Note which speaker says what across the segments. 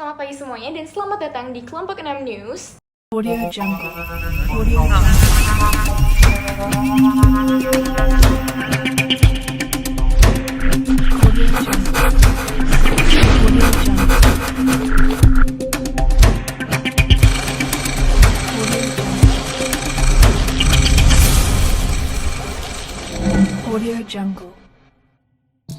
Speaker 1: Selamat pagi semuanya dan selamat datang di Kelompok 6 News.
Speaker 2: Audio Jungle. Audio Jungle. Audio Jungle.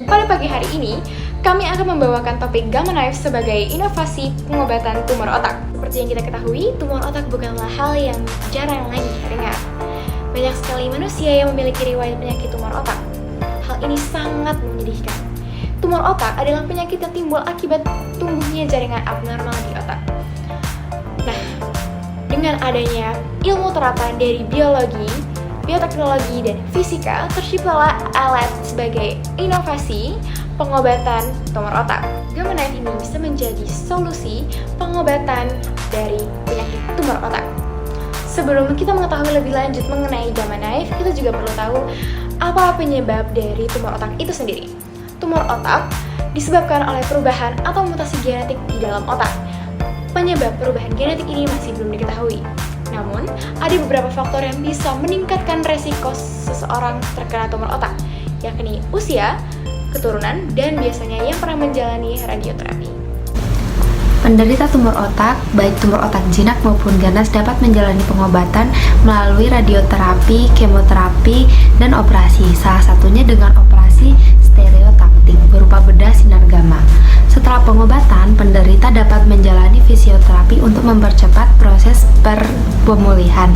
Speaker 1: Pada pagi hari ini, kami akan membawakan topik Gamma Knife sebagai inovasi pengobatan tumor otak. Seperti yang kita ketahui, tumor otak bukanlah hal yang jarang lagi terdengar. Banyak sekali manusia yang memiliki riwayat penyakit tumor otak. Hal ini sangat menyedihkan. Tumor otak adalah penyakit yang timbul akibat tumbuhnya jaringan abnormal di otak. Nah, dengan adanya ilmu terapan dari biologi, bioteknologi, dan fisika, terciptalah alat sebagai inovasi pengobatan tumor otak. Gamma Knife ini bisa menjadi solusi pengobatan dari penyakit tumor otak. Sebelum kita mengetahui lebih lanjut mengenai Gamma Knife, kita juga perlu tahu apa penyebab dari tumor otak itu sendiri. Tumor otak disebabkan oleh perubahan atau mutasi genetik di dalam otak. Penyebab perubahan genetik ini masih belum diketahui. Namun, ada beberapa faktor yang bisa meningkatkan resiko seseorang terkena tumor otak, yakni usia, keturunan, dan biasanya yang pernah menjalani radioterapi.
Speaker 3: Penderita tumor otak, baik tumor otak jinak maupun ganas, dapat menjalani pengobatan melalui radioterapi, kemoterapi, dan operasi. Salah satunya dengan operasi stereotaktik berupa bedah sinar gamma. Setelah pengobatan, penderita dapat menjalani fisioterapi untuk mempercepat proses pemulihan.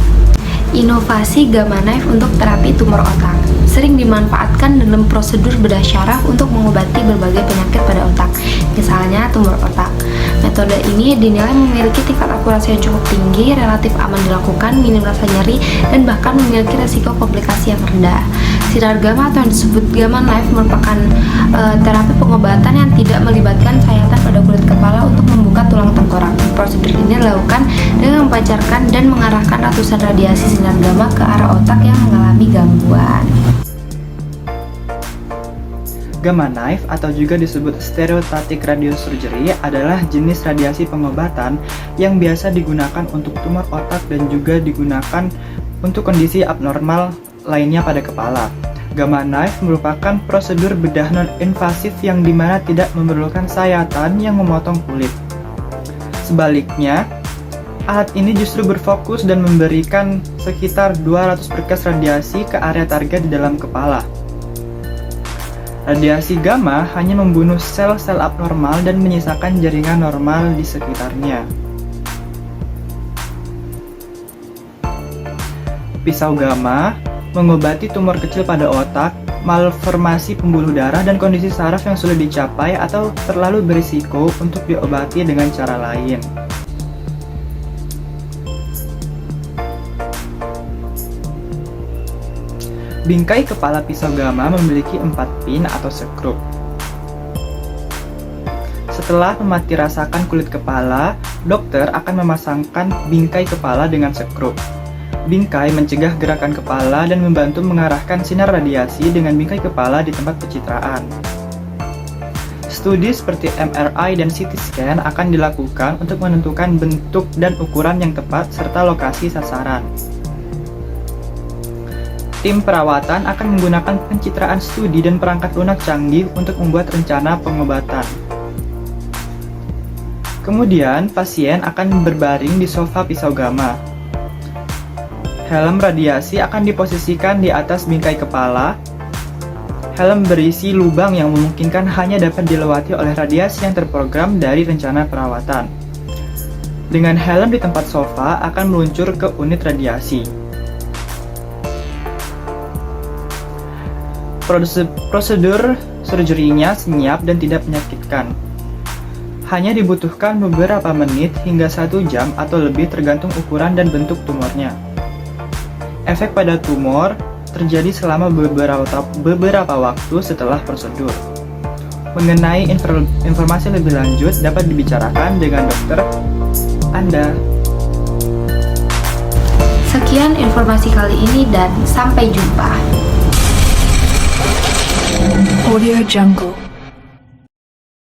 Speaker 3: Inovasi Gamma Knife untuk terapi tumor otak sering dimanfaatkan dalam prosedur bedah syaraf untuk mengobati berbagai penyakit pada otak, misalnya tumor otak. Metode ini dinilai memiliki tingkat akurasi yang cukup tinggi, relatif aman dilakukan, minim rasa nyeri, dan bahkan memiliki resiko komplikasi yang rendah. Sinar gamma atau yang disebut Gamma Knife merupakan terapi pengobatan yang tidak melibatkan sayatan pada kulit kepala untuk membuka tulang tengkorak. Prosedur ini dilakukan dengan memancarkan dan mengarahkan ratusan radiasi sinar gamma ke arah otak yang mengalami gangguan.
Speaker 4: Gamma Knife atau juga disebut stereotactic radiosurgery adalah jenis radiasi pengobatan yang biasa digunakan untuk tumor otak dan juga digunakan untuk kondisi abnormal lainnya pada kepala. Gamma Knife merupakan prosedur bedah non-invasif yang dimana tidak memerlukan sayatan yang memotong kulit. Sebaliknya, alat ini justru berfokus dan memberikan sekitar 200 berkas radiasi ke area target di dalam kepala. Radiasi gamma hanya membunuh sel-sel abnormal dan menyisakan jaringan normal di sekitarnya. Pisau gamma mengobati tumor kecil pada otak, malformasi pembuluh darah, dan kondisi saraf yang sulit dicapai atau terlalu berisiko untuk diobati dengan cara lain. Bingkai kepala pisau gamma memiliki 4 pin atau sekrup. Setelah memati rasakan kulit kepala, dokter akan memasangkan bingkai kepala dengan sekrup. Bingkai mencegah gerakan kepala dan membantu mengarahkan sinar radiasi dengan bingkai kepala di tempat pencitraan. Studi seperti MRI dan CT scan akan dilakukan untuk menentukan bentuk dan ukuran yang tepat serta lokasi sasaran. Tim perawatan akan menggunakan pencitraan studi dan perangkat lunak canggih untuk membuat rencana pengobatan. Kemudian, pasien akan berbaring di sofa pisau gamma. Helm radiasi akan diposisikan di atas bingkai kepala. Helm berisi lubang yang memungkinkan hanya dapat dilewati oleh radiasi yang terprogram dari rencana perawatan. Dengan helm di tempat sofa akan meluncur ke unit radiasi. Prosedur surgery-nya senyap dan tidak menyakitkan. Hanya dibutuhkan beberapa menit hingga 1 jam atau lebih tergantung ukuran dan bentuk tumornya. Efek pada tumor terjadi selama beberapa waktu setelah prosedur. Mengenai informasi lebih lanjut dapat dibicarakan dengan dokter Anda.
Speaker 3: Sekian informasi kali ini dan sampai jumpa.
Speaker 2: Audio Jungle.